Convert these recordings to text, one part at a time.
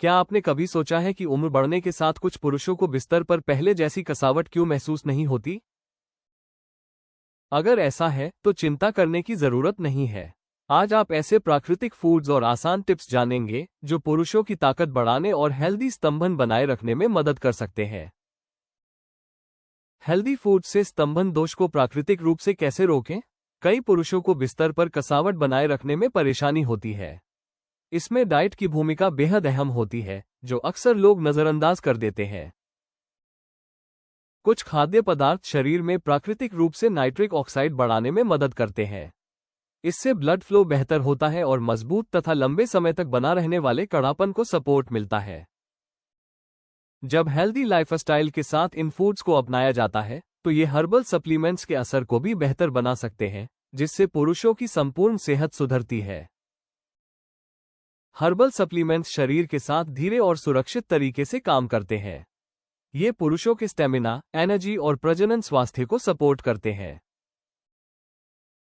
क्या आपने कभी सोचा है कि उम्र बढ़ने के साथ कुछ पुरुषों को बिस्तर पर पहले जैसी कसावट क्यों महसूस नहीं होती? अगर ऐसा है तो चिंता करने की जरूरत नहीं है। आज आप ऐसे प्राकृतिक फूड्स और आसान टिप्स जानेंगे जो पुरुषों की ताकत बढ़ाने और हेल्दी स्तंभन बनाए रखने में मदद कर सकते हैं। हेल्दी फूड से स्तंभन दोष को प्राकृतिक रूप से कैसे रोकें? कई पुरुषों को बिस्तर पर कसावट बनाए रखने में परेशानी होती है। इसमें डाइट की भूमिका बेहद अहम होती है, जो अक्सर लोग नजरअंदाज कर देते हैं। कुछ खाद्य पदार्थ शरीर में प्राकृतिक रूप से नाइट्रिक ऑक्साइड बढ़ाने में मदद करते हैं। इससे ब्लड फ्लो बेहतर होता है और मजबूत तथा लंबे समय तक बना रहने वाले कड़ापन को सपोर्ट मिलता है। जब हेल्दी लाइफस्टाइल के साथ इन फूड्स को अपनाया जाता है तो ये हर्बल सप्लीमेंट्स के असर को भी बेहतर बना सकते हैं, जिससे पुरुषों की संपूर्ण सेहत सुधरती है। हर्बल सप्लीमेंट्स शरीर के साथ धीरे और सुरक्षित तरीके से काम करते हैं। ये पुरुषों के स्टेमिना, एनर्जी और प्रजनन स्वास्थ्य को सपोर्ट करते हैं।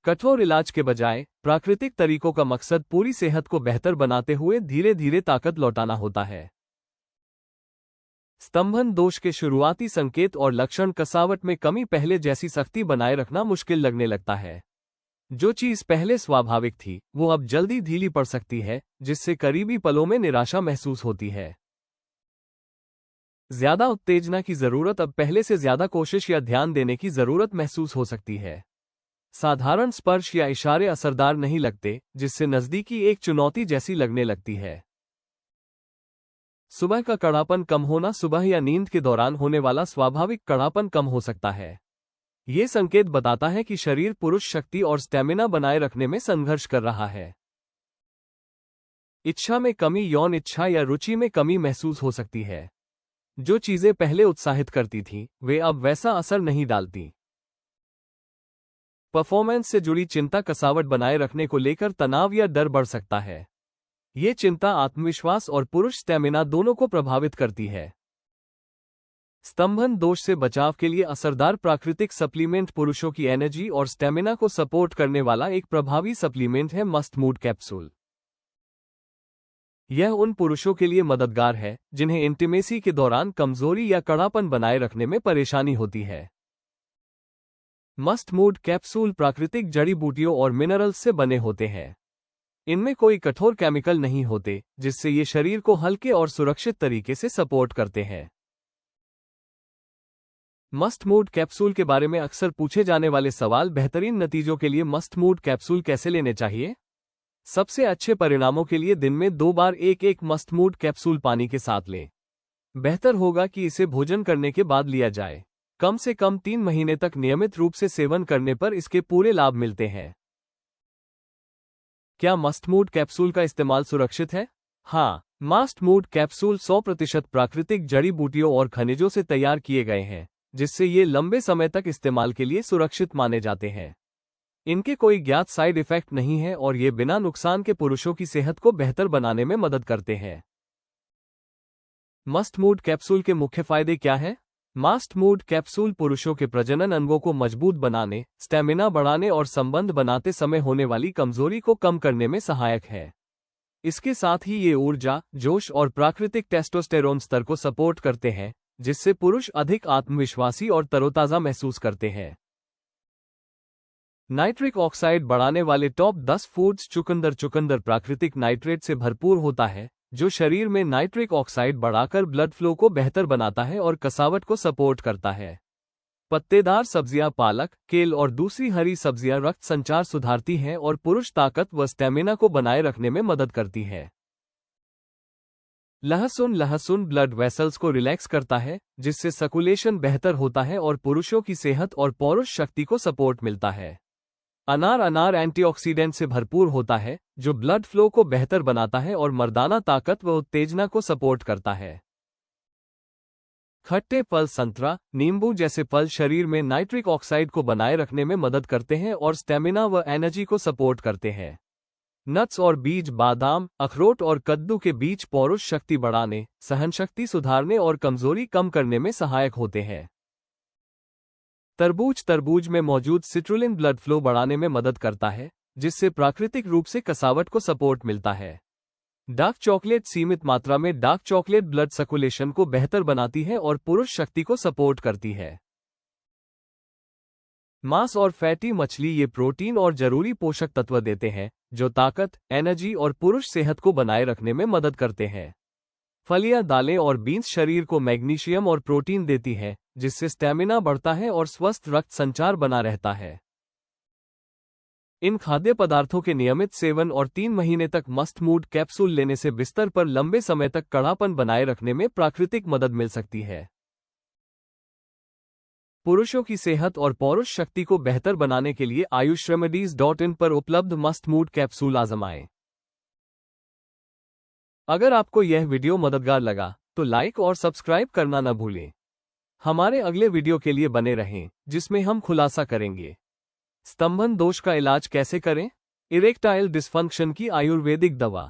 कठोर इलाज के बजाय प्राकृतिक तरीकों का मकसद पूरी सेहत को बेहतर बनाते हुए धीरे धीरे ताकत लौटाना होता है। स्तंभन दोष के शुरुआती संकेत और लक्षण कसावट में कमी, पहले जैसी सख्ती बनाए रखना मुश्किल लगने लगता है। जो चीज पहले स्वाभाविक थी वो अब जल्दी ढीली पड़ सकती है, जिससे करीबी पलों में निराशा महसूस होती है। ज्यादा उत्तेजना की जरूरत, अब पहले से ज्यादा कोशिश या ध्यान देने की जरूरत महसूस हो सकती है। साधारण स्पर्श या इशारे असरदार नहीं लगते, जिससे नजदीकी एक चुनौती जैसी लगने लगती है। सुबह का कड़ापन कम होना, सुबह या नींद के दौरान होने वाला स्वाभाविक कड़ापन कम हो सकता है। ये संकेत बताता है कि शरीर पुरुष शक्ति और स्टेमिना बनाए रखने में संघर्ष कर रहा है। इच्छा में कमी, यौन इच्छा या रुचि में कमी महसूस हो सकती है। जो चीजें पहले उत्साहित करती थीं, वे अब वैसा असर नहीं डालती। परफॉर्मेंस से जुड़ी चिंता, कसावट बनाए रखने को लेकर तनाव या डर बढ़ सकता है। ये चिंता आत्मविश्वास और पुरुष स्टेमिना दोनों को प्रभावित करती है। स्तंभन दोष से बचाव के लिए असरदार प्राकृतिक सप्लीमेंट, पुरुषों की एनर्जी और स्टेमिना को सपोर्ट करने वाला एक प्रभावी सप्लीमेंट है मस्ट मूड कैप्सूल। यह उन पुरुषों के लिए मददगार है जिन्हें इंटीमेसी के दौरान कमजोरी या कड़ापन बनाए रखने में परेशानी होती है। मस्ट मूड कैप्सूल प्राकृतिक जड़ी बूटियों और मिनरल्स से बने होते हैं। इनमें कोई कठोर केमिकल नहीं होते, जिससे ये शरीर को हल्के और सुरक्षित तरीके से सपोर्ट करते हैं। मस्ट मूड कैप्सूल के बारे में अक्सर पूछे जाने वाले सवाल, बेहतरीन नतीजों के लिए मस्ट मूड कैप्सूल कैसे लेने चाहिए? सबसे अच्छे परिणामों के लिए दिन में 2 बार एक मस्ट मूड कैप्सूल पानी के साथ लें। बेहतर होगा कि इसे भोजन करने के बाद लिया जाए। कम से कम 3 महीने तक नियमित रूप से सेवन करने पर इसके पूरे लाभ मिलते हैं। क्या मस्ट मूड कैप्सूल का इस्तेमाल सुरक्षित है? हाँ, मस्ट मूड कैप्सूल 100% प्राकृतिक जड़ी बूटियों और खनिजों से तैयार किए गए हैं, जिससे ये लंबे समय तक इस्तेमाल के लिए सुरक्षित माने जाते हैं। इनके कोई ज्ञात साइड इफेक्ट नहीं है और ये बिना नुकसान के पुरुषों की सेहत को बेहतर बनाने में मदद करते हैं। मस्ट मूड कैप्सूल के मुख्य फायदे क्या हैं? मस्ट मूड कैप्सूल पुरुषों के प्रजनन अंगों को मजबूत बनाने, स्टेमिना बढ़ाने और संबंध बनाते समय होने वाली कमजोरी को कम करने में सहायक है। इसके साथ ही ये ऊर्जा, जोश और प्राकृतिक टेस्टोस्टेरोन स्तर को सपोर्ट करते हैं, जिससे पुरुष अधिक आत्मविश्वासी और तरोताजा महसूस करते हैं। नाइट्रिक ऑक्साइड बढ़ाने वाले टॉप 10 फूड्स। चुकंदर प्राकृतिक नाइट्रेट से भरपूर होता है, जो शरीर में नाइट्रिक ऑक्साइड बढ़ाकर ब्लड फ्लो को बेहतर बनाता है और कसावट को सपोर्ट करता है। पत्तेदार सब्जियां, पालक, केल और दूसरी हरी सब्जियां रक्त संचार सुधारती हैं और पुरुष ताकत व स्टेमिना को बनाए रखने में मदद करती है। लहसुन ब्लड वेसल्स को रिलैक्स करता है, जिससे सर्कुलेशन बेहतर होता है और पुरुषों की सेहत और पौरुष शक्ति को सपोर्ट मिलता है। अनार एंटीऑक्सीडेंट से भरपूर होता है, जो ब्लड फ्लो को बेहतर बनाता है और मर्दाना ताकत व उत्तेजना को सपोर्ट करता है। खट्टे फल, संतरा, नींबू जैसे फल शरीर में नाइट्रिक ऑक्साइड को बनाए रखने में मदद करते हैं और स्टेमिना व एनर्जी को सपोर्ट करते हैं। नट्स और बीज, बादाम, अखरोट और कद्दू के बीज पौरुष शक्ति बढ़ाने, सहनशक्ति सुधारने और कमजोरी कम करने में सहायक होते हैं। तरबूज में मौजूद सिट्रुलिन ब्लड फ्लो बढ़ाने में मदद करता है, जिससे प्राकृतिक रूप से कसावट को सपोर्ट मिलता है। डार्क चॉकलेट सीमित मात्रा में डार्क चॉकलेट ब्लड सर्कुलेशन को बेहतर बनाती है और पुरुष शक्ति को सपोर्ट करती है। मांस और फैटी मछली ये प्रोटीन और जरूरी पोषक तत्व देते हैं जो ताकत, एनर्जी और पुरुष सेहत को बनाए रखने में मदद करते हैं। फलियां, दालें और बीन्स शरीर को मैग्नीशियम और प्रोटीन देती है जिससे स्टैमिना बढ़ता है और स्वस्थ रक्त संचार बना रहता है। इन खाद्य पदार्थों के नियमित सेवन और 3 महीने तक मस्ट मूड कैप्सूल लेने से बिस्तर पर लंबे समय तक कड़ापन बनाए रखने में प्राकृतिक मदद मिल सकती है। पुरुषों की सेहत और पौरुष शक्ति को बेहतर बनाने के लिए ayushremedies.in पर उपलब्ध मस्ट मूड कैप्सूल आजमाएं। अगर आपको यह वीडियो मददगार लगा तो लाइक और सब्सक्राइब करना न भूलें। हमारे अगले वीडियो के लिए बने रहें जिसमें हम खुलासा करेंगे स्तंभन दोष का इलाज कैसे करें, इरेक्टाइल डिस्फंक्शन की आयुर्वेदिक दवा।